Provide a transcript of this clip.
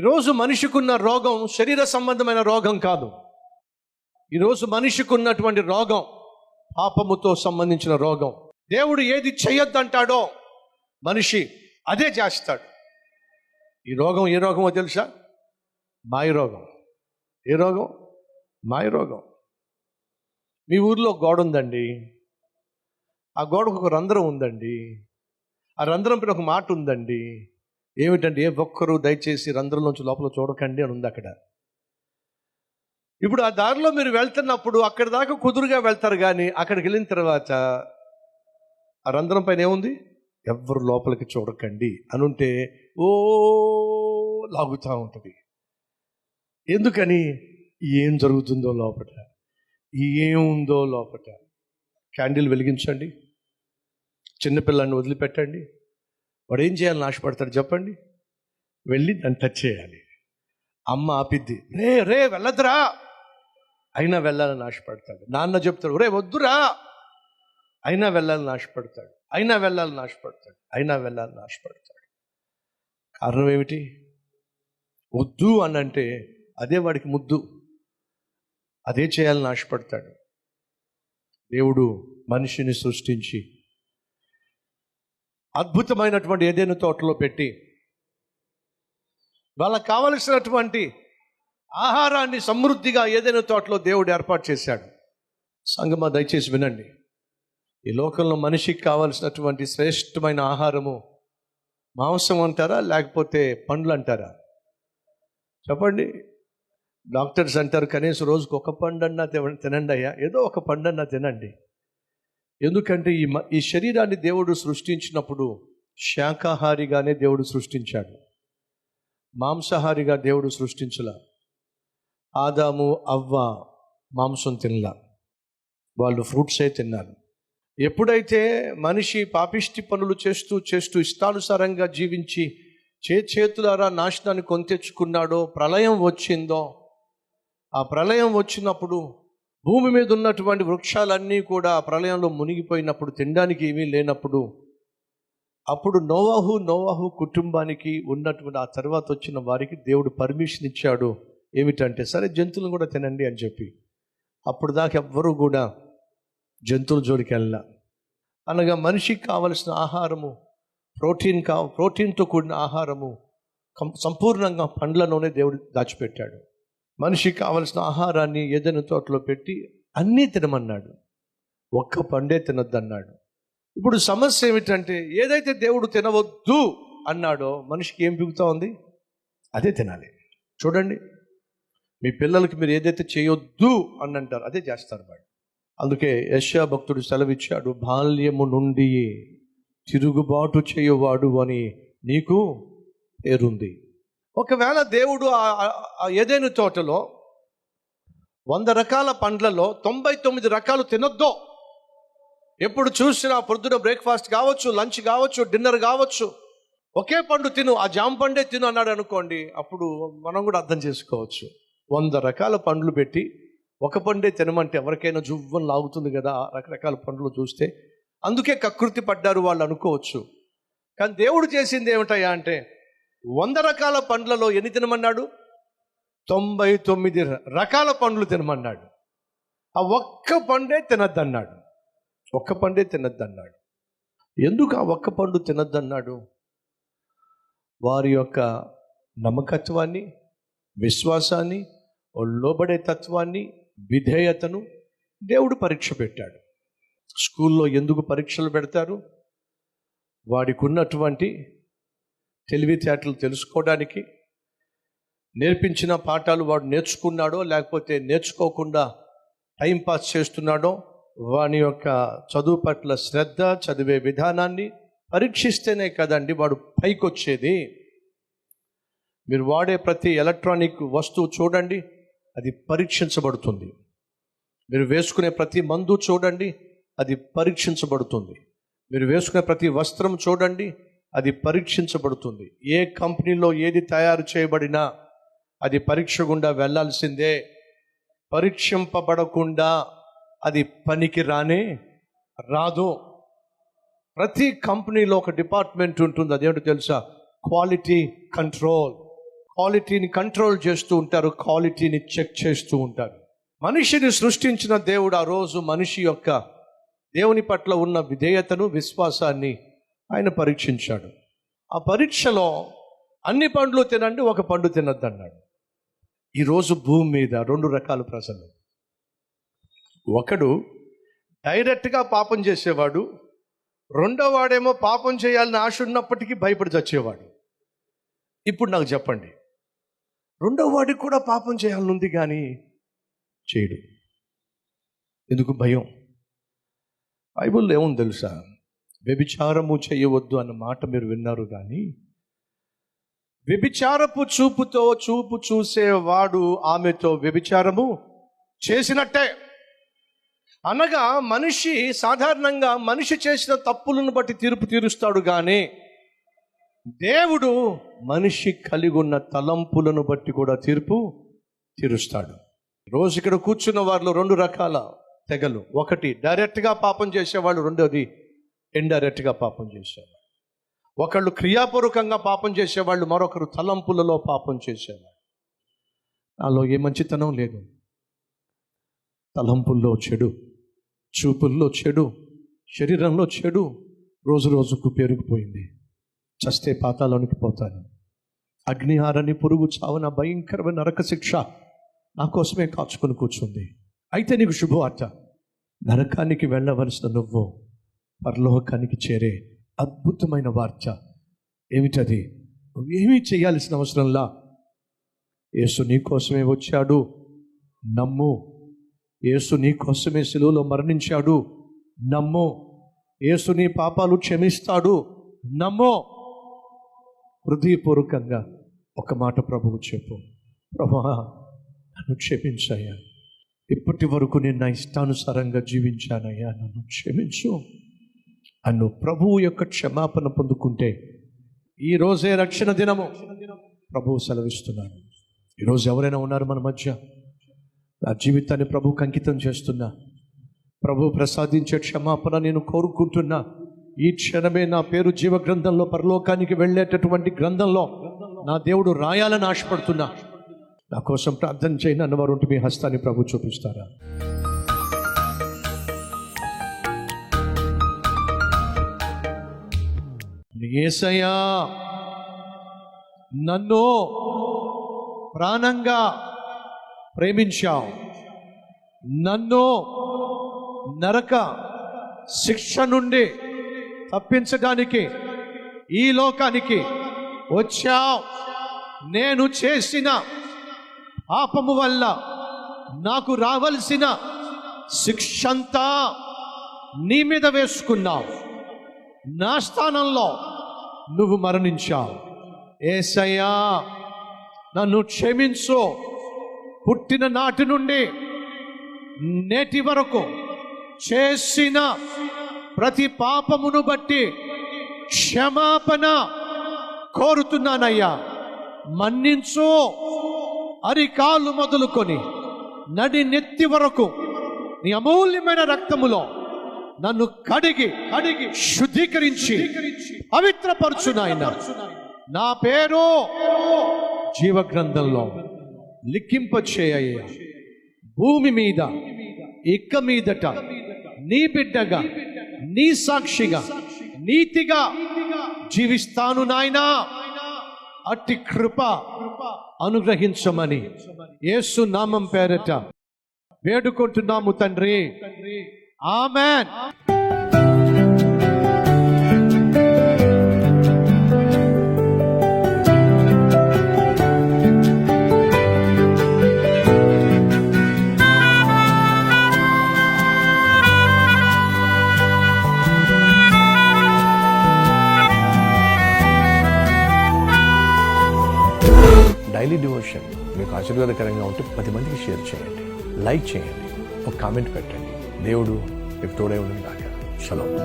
ఈరోజు మనిషికున్న రోగం శరీర సంబంధమైన రోగం కాదు. ఈరోజు మనిషికి ఉన్నటువంటి రోగం పాపముతో సంబంధించిన రోగం. దేవుడు ఏది చేయొద్దంటాడో మనిషి అదే చేస్తాడు. ఈ రోగం ఏ రోగమో తెలుసా? మాయ రోగం. ఏ రోగం? మాయ రోగం. మీ ఊర్లో గోడ ఉందండి, ఆ గోడకు ఒక రంధ్రం ఉందండి, ఆ రంధ్రం పైన ఒక మాట ఉందండి. ఏమిటంటే, ఏ ఒక్కరు దయచేసి రంధ్రంలోంచి లోపల చూడకండి అని ఉంది అక్కడ. ఇప్పుడు ఆ దారిలో మీరు వెళ్తున్నప్పుడు అక్కడి దాకా కుదురుగా వెళ్తారు, కానీ అక్కడికి వెళ్ళిన తర్వాత ఆ రంధ్రం పైన ఏముంది? ఎవ్వరు లోపలికి చూడకండి అని ఉంటే ఓ లాగుతూ ఉంటుంది. ఎందుకని? ఏం జరుగుతుందో లోపల, ఏముందో లోపల. క్యాండిల్ వెలిగించండి, చిన్నపిల్లాన్ని వదిలిపెట్టండి. వాడు ఏం చేయాలని ఆశపడతాడు చెప్పండి? వెళ్ళి దాన్ని టచ్ చేయాలి. అమ్మ ఆపిద్ది, రే రే వెళ్ళదురా, అయినా వెళ్ళాలని ఆశపడతాడు. నాన్న చెప్తాడు, రే వద్దురా, అయినా వెళ్ళాలని ఆశపడతాడు. అయినా వెళ్ళాలని ఆశపడతాడు. అయినా వెళ్ళాలని ఆశపడతాడు. కారణం ఏమిటి? వద్దు అని అంటే అదే వాడికి ముద్దు, అదే చేయాలని ఆశపడతాడు. దేవుడు మనిషిని సృష్టించి అద్భుతమైనటువంటి ఏదైనా తోటలో పెట్టి వాళ్ళకి కావలసినటువంటి ఆహారాన్ని సమృద్ధిగా ఏదైనా తోటలో దేవుడు ఏర్పాటు చేశాడు. సంగమా, దయచేసి వినండి. ఈ లోకంలో మనిషికి కావలసినటువంటి శ్రేష్టమైన ఆహారము మాంసం అంటారా, లేకపోతే పండ్లు అంటారా? చెప్పండి. డాక్టర్స్ అంటారు, కనీసం రోజుకు ఒక పండన్నా తినండి అయ్యా, ఏదో ఒక పండన్నా తినండి. ఎందుకంటే ఈ శరీరాన్ని దేవుడు సృష్టించినప్పుడు శాకాహారిగానే దేవుడు సృష్టించాడు, మాంసాహారిగా దేవుడు సృష్టించలా. ఆదాము అవ్వ మాంసం తినలా, వాళ్ళు ఫ్రూట్సే తిన్నారు. ఎప్పుడైతే మనిషి పాపిష్టి పనులు చేస్తూ చేస్తూ ఇష్టానుసారంగా జీవించి చేతులారా నాశనాన్ని కొని తెచ్చుకున్నాడో, ప్రళయం వచ్చిందో, ఆ ప్రళయం వచ్చినప్పుడు భూమి మీద ఉన్నటువంటి వృక్షాలన్నీ కూడా ఆ ప్రళయంలో మునిగిపోయినప్పుడు, తినడానికి ఏమీ లేనప్పుడు, అప్పుడు నోవాహు కుటుంబానికి ఉన్నటువంటి ఆ తర్వాత వచ్చిన వారికి దేవుడు పర్మిషన్ ఇచ్చాడు. ఏమిటంటే, సరే జంతువులను కూడా తినండి అని చెప్పి. అప్పుడు దాకా ఎవ్వరూ కూడా జంతువుల జోలికి వెళ్ళా. అనగా మనిషికి కావలసిన ఆహారము ప్రోటీన్తో కూడిన ఆహారము సంపూర్ణంగా పండ్లలోనే దేవుడు దాచిపెట్టాడు. మనిషికి కావలసిన ఆహారాన్ని ఏదైనా తోటలో పెట్టి అన్నీ తినమన్నాడు, ఒక్క పండే తినొద్దన్నాడు. ఇప్పుడు సమస్య ఏమిటంటే, ఏదైతే దేవుడు తినవద్దు అన్నాడో మనిషికి ఏం బిగుతా ఉంది? అదే తినాలి. చూడండి, మీ పిల్లలకి మీరు ఏదైతే చేయొద్దు అని అంటారు అదే చేస్తారు వాడు. అందుకే యెషయా భక్తుడు సెలవిచ్చాడు, బాల్యము నుండి తిరుగుబాటు చేయవాడు అని నీకు పేరుంది. ఒకవేళ దేవుడు ఏదైనా తోటలో 100 రకాల పండ్లలో 99 రకాలు తినొద్దో, ఎప్పుడు చూసినా పొద్దున బ్రేక్ఫాస్ట్ కావచ్చు, లంచ్ కావచ్చు, డిన్నర్ కావచ్చు, ఒకే పండు తిను, ఆ జామ పండే తిను అన్నాడు అనుకోండి, అప్పుడు మనం కూడా అర్థం చేసుకోవచ్చు. 100 రకాల పండ్లు పెట్టి ఒక పండే తినమంటే ఎవరికైనా జువ్వని లాగుతుంది కదా రకరకాల పండ్లు చూస్తే. అందుకే కకృతి పడ్డారు వాళ్ళు అనుకోవచ్చు. కానీ దేవుడు చేసింది ఏమిటయ్యా అంటే, 100 రకాల పండ్లలో ఎన్ని తినమన్నాడు? 99 రకాల పండ్లు తినమన్నాడు. ఆ ఒక్క పండే తినద్దన్నాడు. ఒక్క పండే తినద్దన్నాడు. ఎందుకు ఆ ఒక్క పండు తినద్దన్నాడు? వారి యొక్క నమ్మకత్వాన్ని, విశ్వాసాన్ని, లోబడే తత్వాన్ని, విధేయతను దేవుడు పరీక్ష పెట్టాడు. స్కూల్లో ఎందుకు పరీక్షలు పెడతారు? వాడికి ఉన్నటువంటి తెలివితేటలు తెలుసుకోవడానికి. నేర్పించిన పాఠాలు వాడు నేర్చుకున్నాడో లేకపోతే నేర్చుకోకుండా టైంపాస్ చేస్తున్నాడో, వాని యొక్క చదువు పట్ల శ్రద్ధ, చదివే విధానాన్ని పరీక్షిస్తేనే కదండి వాడు పైకి వచ్చేది. మీరు వాడే ప్రతి ఎలక్ట్రానిక్ వస్తువు చూడండి, అది పరీక్షించబడుతుంది. మీరు వేసుకునే ప్రతి మందు చూడండి, అది పరీక్షించబడుతుంది. మీరు వేసుకునే ప్రతి వస్త్రం చూడండి, అది పరీక్షించబడుతుంది. ఏ కంపెనీలో ఏది తయారు చేయబడినా అది పరీక్ష గుండా వెళ్ళాల్సిందే. పరీక్షింపబడకుండా అది పనికి రాదు. ప్రతి కంపెనీలో ఒక డిపార్ట్మెంట్ ఉంటుంది. అదేంటో తెలుసా? Quality control. క్వాలిటీని కంట్రోల్ చేస్తూ ఉంటారు, క్వాలిటీని చెక్ చేస్తూ ఉంటారు. మనిషిని సృష్టించిన దేవుడు ఆ రోజు మనిషి యొక్క దేవుని పట్ల ఉన్న విధేయతను, విశ్వాసాన్ని ఆయన పరీక్షించాడు. ఆ పరీక్షలో అన్ని పండ్లు తినండి, ఒక పండు తినద్దు అన్నాడు. ఈరోజు భూమి మీద 2 రకాల ప్రజలు. ఒకడు డైరెక్ట్గా పాపం చేసేవాడు, రెండో వాడేమో పాపం చేయాలని ఆశ ఉన్నప్పటికీ భయపడి చచ్చేవాడు. ఇప్పుడు నాకు చెప్పండి, రెండో వాడికి కూడా పాపం చేయాలని ఉంది కానీ చేయడు. ఎందుకు? భయం. బైబిల్లో ఏముంది తెలుసా? వ్యభిచారము చేయవద్దు అన్న మాట మీరు విన్నారు, కానీ వ్యభిచారపు చూపుతో చూపు చూసేవాడు ఆమెతో వ్యభిచారము చేసినట్టే. అనగా మనిషి సాధారణంగా మనిషి చేసిన తప్పులను బట్టి తీర్పు తీరుస్తాడు, కానీ దేవుడు మనిషి కలిగి ఉన్న తలంపులను బట్టి కూడా తీర్పు తీరుస్తాడు. రోజు ఇక్కడ కూర్చున్న వారిలో 2 రకాల తెగలు. ఒకటి డైరెక్ట్గా పాపం చేసేవాళ్ళు, రెండోది ఇండైరెక్ట్గా పాపం చేసేవాళ్ళు. ఒకళ్ళు క్రియాపూర్వకంగా పాపం చేసేవాళ్ళు, మరొకరు తలంపులలో పాపం చేసేవాళ్ళు. నాలో ఏ మంచితనం లేదు. తలంపుల్లో చెడు, చూపుల్లో చెడు, శరీరంలో చెడు రోజు రోజుకు పెరిగిపోయింది. చస్తే పాతాళానికి పోతాను, అగ్నిహారాన్ని, పురుగు చావున భయంకరమైన నరక శిక్ష నా కోసమే కాచుకొని కూర్చుంది. అయితే నీకు శుభవార్త, నరకానికి వెళ్ళవలసిన నువ్వు పరలోకానికి చేరే అద్భుతమైన వార్త. ఏమిటది? నువ్వేమీ చేయాల్సిన అవసరంలా. యేసు నీ కోసమే వచ్చాడు, నమ్ము. యేసు నీ కోసమే శిలువలో మరణించాడు, నమ్ము. యేసు నీ పాపాలు క్షమిస్తాడు, నమ్ము. హృదయపూర్వకంగా ఒక మాట ప్రభువు చెప్పు, ప్రభువా నన్ను క్షమించయ్యా, ఇప్పటి వరకు నేను నా ఇష్టానుసారంగా జీవించానయ్యా, నన్ను క్షమించు అన్ను ప్రభువు యొక్క క్షమాపణ పొందుకుంటే ఈరోజే రక్షణ దినము ప్రభువు సెలవిస్తున్నాడు. ఈరోజు ఎవరైనా ఉన్నారు మన మధ్య, నా జీవితాన్ని ప్రభువుకి అంకితం చేస్తున్నా, ప్రభువు ప్రసాదించే క్షమాపణ నేను కోరుకుంటున్నా, ఈ క్షణమే నా పేరు జీవ గ్రంథంలో, పరలోకానికి వెళ్ళేటటువంటి గ్రంథంలో నా దేవుడు రాయాలని ఆశపడుతున్నా, నా కోసం ప్రార్థన చేయను అన్నవారు ఉంటే మీ హస్తాన్ని ప్రభు చూపిస్తారా? యేసయ్యా నన్ను ప్రాణంగా ప్రేమించావు, నన్ను నరక శిక్ష నుండి తప్పించడానికి ఈ లోకానికి వచ్చావు. నేను చేసిన పాపము వల్ల నాకు రావలసిన శిక్షంతా నీ మీద వేసుకున్నావు, నా స్థానంలో నువ్వు మరణించావు. యేసయ్యా నన్ను క్షమించు. పుట్టిన నాటి నుండి నేటి వరకు చేసిన ప్రతి పాపమును బట్టి క్షమాపణ కోరుతున్నానయ్యా, మన్నించు. అరికాలు మొదలుకొని నడి నెత్తి వరకు నీ అమూల్యమైన రక్తములో నన్ను కడిగి శుద్ధీకరించి పవిత్రపరచు నాయన. నా పేరు జీవ గ్రంథంలో లిఖింపచేయ్యా. భూమి మీద ఇక మీదట నీ బిడ్డగా, నీ సాక్షిగా, నీతిగా జీవిస్తాను నాయనా. అట్టి కృప అనుగ్రహించమని యేసు నామం పేరట వేడుకుంటున్నాము తండ్రి, ఆమేన్. డైలీ డివోషన్ మీకు ఆశీర్వాదకరంగా ఉంటే 10 మందికి షేర్ చేయండి, లైక్ చేయండి, ఒక కామెంట్ పెట్టండి. దేవుడు మీకు తోడై ఉండను గాక. షలోమ్.